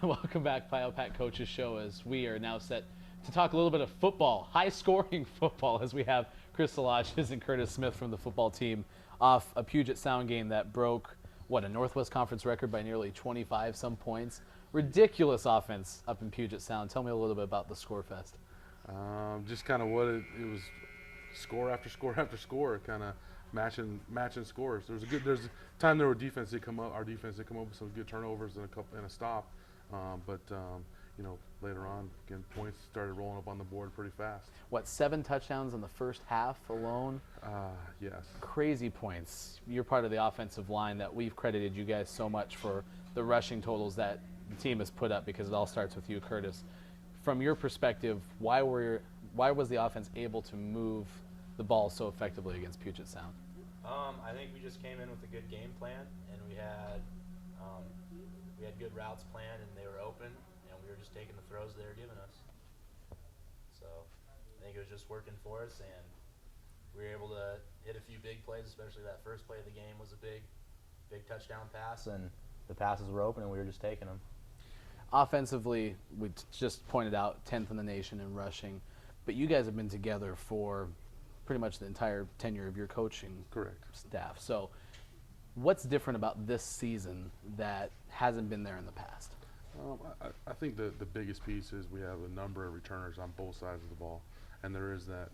Welcome back, Pack Coaches Show, as we are now set to talk a little bit of football, high-scoring football, as we have Chris Sulages and Curtis Smith from the football team off a Puget Sound game that broke, a Northwest Conference record by nearly 25-some points. Ridiculous offense up in Puget Sound. Tell me a little bit about the Score Fest. Just kind of what it was, score after score after score, kind of matching scores. There's a time there were defense did come up. Our defense did come up with some good turnovers and a stop, but later on, again, points started rolling up on the board pretty fast. 7 touchdowns in the first half alone? Yes. Crazy points. You're part of the offensive line that we've credited you guys so much for the rushing totals that the team has put up, because it all starts with you, Curtis. From your perspective, why was the offense able to move the ball so effectively against Puget Sound? I think we just came in with a good game plan, and we had good routes planned, and they were open, and we were just taking the throws they were giving us. So I think it was just working for us, and we were able to hit a few big plays, especially that first play of the game was a big touchdown pass, and the passes were open, and we were just taking them. Offensively, we just pointed out 10th in the nation in rushing, but you guys have been together for pretty much the entire tenure of your coaching staff. So what's different about this season that hasn't been there in the past? I think the biggest piece is we have a number of returners on both sides of the ball, and there is that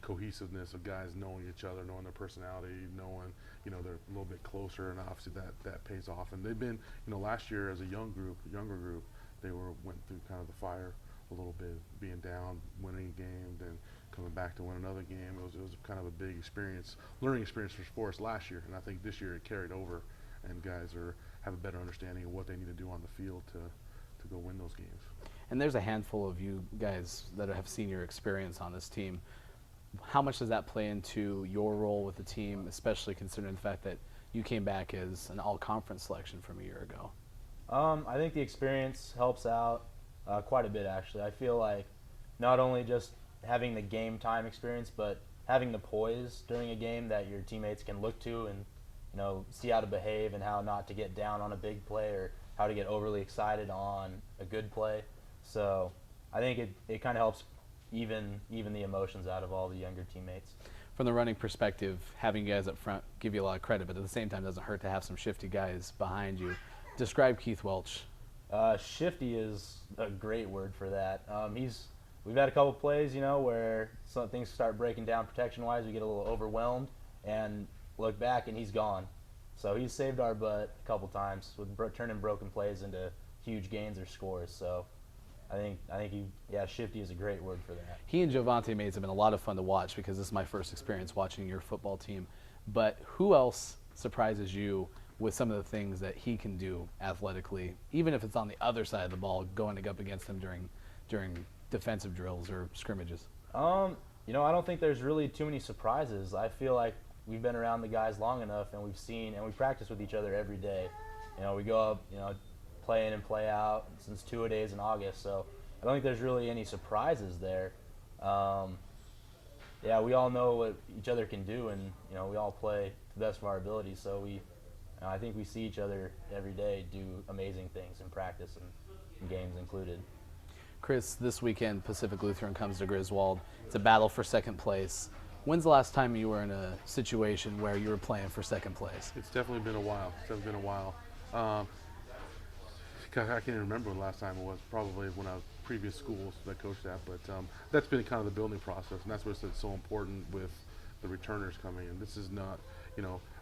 cohesiveness of guys knowing each other, knowing their personality, knowing they're a little bit closer, and obviously that pays off. And they've been last year as a younger group, they went through kind of the fire a little bit, being down, winning a game, then coming back to win another game. It was kind of a big learning experience for us last year, and I think this year it carried over, and guys have a better understanding of what they need to do on the field to go win those games. And there's a handful of you guys that have senior experience on this team. How much does that play into your role with the team, especially considering the fact that you came back as an all-conference selection from a year ago? I think the experience helps out quite a bit, actually. I feel like not only just having the game time experience, but having the poise during a game that your teammates can look to and see how to behave and how not to get down on a big play or how to get overly excited on a good play. So I think it kind of helps even the emotions out of all the younger teammates. From the running perspective, having you guys up front give you a lot of credit, but at the same time, it doesn't hurt to have some shifty guys behind you. Describe Keith Welch. Shifty is a great word for that. We've had a couple plays, where some things start breaking down protection-wise. We get a little overwhelmed and look back, and he's gone. So he's saved our butt a couple times with turning broken plays into huge gains or scores. So I think shifty is a great word for that. He and Javante Mays have been a lot of fun to watch, because this is my first experience watching your football team. But who else surprises you with some of the things that he can do athletically, even if it's on the other side of the ball, going up against him during defensive drills or scrimmages? I don't think there's really too many surprises. I feel like we've been around the guys long enough, and we've seen and we practice with each other every day. We go up, play in and play out since 2-a-days in August. So I don't think there's really any surprises there. We all know what each other can do, and we all play to the best of our abilities. So I think we see each other every day do amazing things in practice and games included. Chris, this weekend Pacific Lutheran comes to Griswold. It's a battle for second place. When's the last time you were in a situation where you were playing for second place? It's definitely been a while. I can't even remember the last time it was. Probably when I was previous schools that I coached at, but that's been kind of the building process, and that's what's so important with the returners coming in. This is not,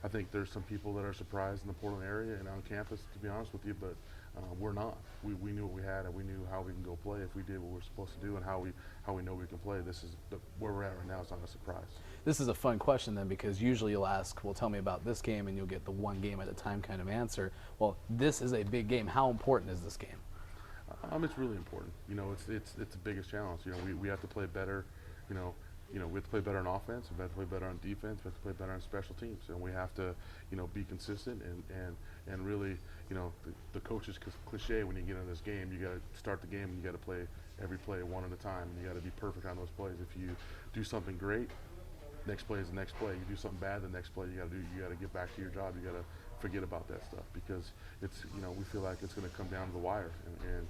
I think there's some people that are surprised in the Portland area and on campus, to be honest with you, but we're not. We knew what we had, and we knew how we can go play if we did what we're supposed to do, and how we know we can play. This is where we're at right now. It's not a surprise. This is a fun question then, because usually you'll ask, well, tell me about this game, and you'll get the one game at a time kind of answer. Well, this is a big game. How important is this game? It's really important. It's the biggest challenge. We have to play better. We have to play better on offense. We have to play better on defense. We have to play better on special teams, and we have to, be consistent and really, the coach's cliche when you get into this game, you got to start the game and you got to play every play one at a time, and you got to be perfect on those plays. If you do something great, next play is the next play. You do something bad, the next play you got to get back to your job. You got to forget about that stuff, because it's, we feel like it's going to come down to the wire, and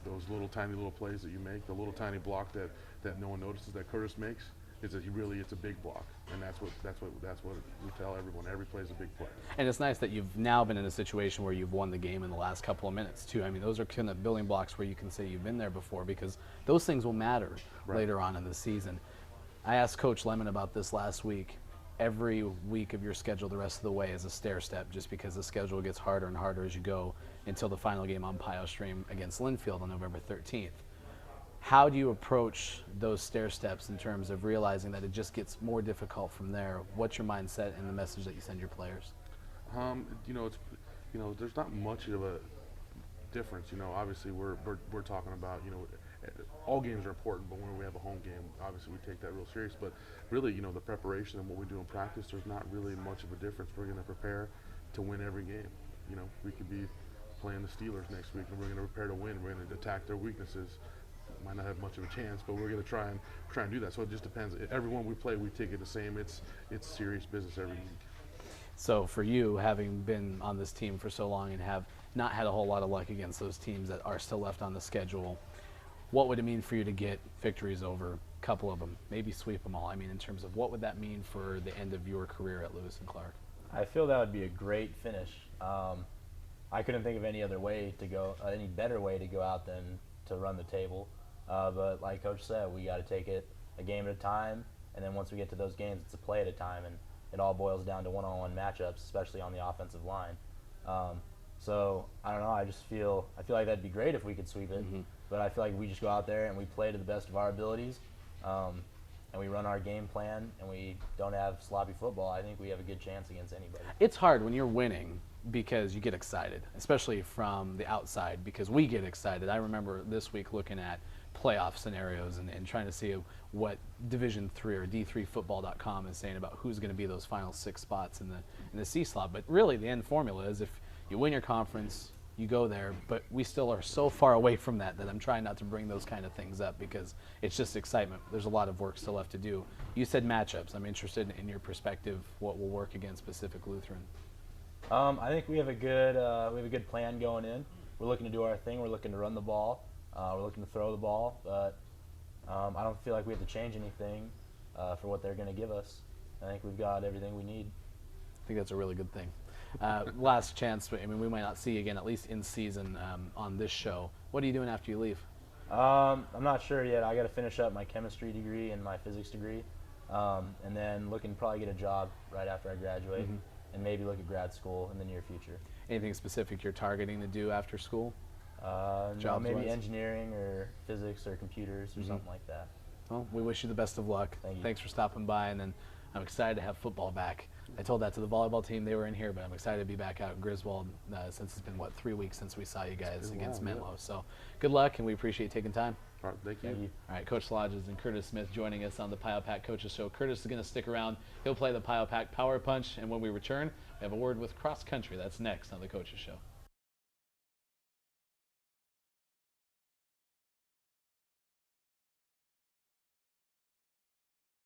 those little tiny little plays that you make, the little tiny block that no one notices that Curtis makes, it's a big block, and that's what we tell everyone. Every play is a big play. And it's nice that you've now been in a situation where you've won the game in the last couple of minutes too. I mean, those are kind of building blocks where you can say you've been there before, because those things will matter later on in the season. I asked Coach Lemon about this last week. Every week of your schedule the rest of the way is a stair step, just because the schedule gets harder and harder as you go until the final game on Pios Stream against Linfield on November 13th. How do you approach those stair steps in terms of realizing that it just gets more difficult from there? What's your mindset and the message that you send your players? There's not much of a difference. Obviously we're talking about, all games are important, but when we have a home game, obviously we take that real serious. But really, the preparation and what we do in practice, there's not really much of a difference. We're going to prepare to win every game. We could be playing the Steelers next week, and we're going to prepare to win. We're going to attack their weaknesses. Might not have much of a chance, but we're going to try and do that. So it just depends. Everyone we play, we take it the same. It's serious business every week. So for you, having been on this team for so long and have not had a whole lot of luck against those teams that are still left on the schedule, what would it mean for you to get victories over a couple of them, maybe sweep them all? I mean, in terms of what would that mean for the end of your career at Lewis and Clark? I feel that would be a great finish. I couldn't think of any other way to go, any better way to go out than to run the table. But like Coach said, we got to take it a game at a time, and then once we get to those games, it's a play at a time, and it all boils down to one-on-one matchups, especially on the offensive line. So I don't know. I feel like that'd be great if we could sweep it, but I feel like we just go out there and we play to the best of our abilities, and we run our game plan, and we don't have sloppy football. I think we have a good chance against anybody. It's hard when you're winning because you get excited, especially from the outside, because we get excited. I remember this week looking at playoff scenarios and trying to see what Division III or D3football.com is saying about who's going to be those final 6 spots in the C slot. But really, the end formula is if you win your conference, you go there. But we still are so far away from that I'm trying not to bring those kind of things up, because it's just excitement. There's a lot of work still left to do. You said matchups. I'm interested in your perspective. What will work against Pacific Lutheran? I think we have a good plan going in. We're looking to do our thing. We're looking to run the ball. We're looking to throw the ball, but I don't feel like we have to change anything for what they're going to give us. I think we've got everything we need. I think that's a really good thing. Last chance. I mean, we might not see you again, at least in season, on this show. What are you doing after you leave? I'm not sure yet. I got to finish up my chemistry degree and my physics degree, and then looking to probably get a job right after I graduate, and maybe look at grad school in the near future. Anything specific you're targeting to do after school? No, maybe engineering or physics or computers or something like that. Well, we wish you the best of luck. Thank you. Thanks for stopping by, and then I'm excited to have football back. I told that to the volleyball team. They were in here, but I'm excited to be back out at Griswold since it's been, 3 weeks since we saw you guys against Menlo. So good luck, and we appreciate you taking time. All right, thank you. Thank you. All right, Coach Sulages and Curtis Smith joining us on the Pio-Pack Coaches Show. Curtis is going to stick around. He'll play the Pio-Pack Power Punch, and when we return, we have a word with Cross Country. That's next on the Coaches Show.